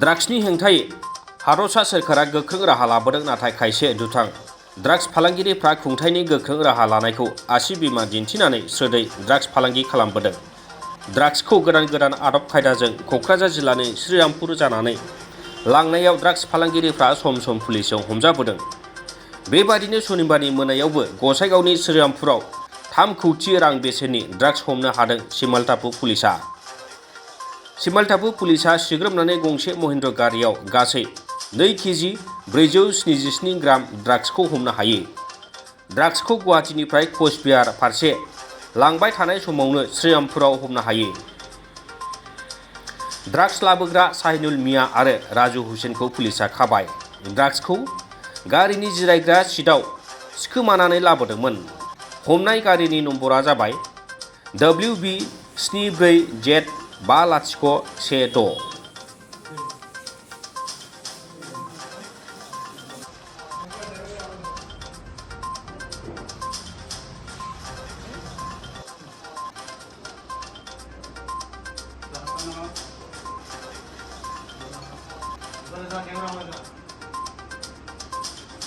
ड्राग्सनि हेंथायै हादरसा सोरखारा गोख्रों राहा लाबोदों, नाथाय खायसे दुथां ड्राग्स फालांगिरिफ्रा खुंथायनि गोख्रों राहा लानायखौ आसि बिमा दिन्थिनानै स्रोदै ड्राग्स फालांगि खालामबोदों। ड्राग्सखौ गोदान आदब खायदाजों क'क्राझार जिल्लानि श्रीरामपुर जानानै लांनायाव ड्राग्स फालांगिरिफ्रा सम सम पुलिसजों हमजाबोदों। बेबादिनो सनिबारनि मोनायावबो गसाइगावनि श्रीरामपुराव 3 कौटि रां बेसेननि ड्राग्स हमनो हादों सिमालटापु पुलिसआ। सिमालटापु पुलिसआ सिग्रोमनानै गंसे महिन्द्र गारियाव गासै 2 केजि 477 ग्राम ड्राग्सखौ हमनो हायो। ड्राग्सखौ गुवाहाटीनिफ्राय कचबिहार फारसे लांबाय थानाय समावनो श्रीरामपुराव हमनो हायो। ड्राग्स लाबोग्रा शाहिनुल मिया आरो राजु हुसेनखौ पुलिसआ खाबाय। ड्राग्सखौ गारिनि जिरायग्रा सिटआव सिखोमानानै लाबोदोंमोन। हमनाय गारिनि नम्बरा जाबाय WB74Z5016। कैमरा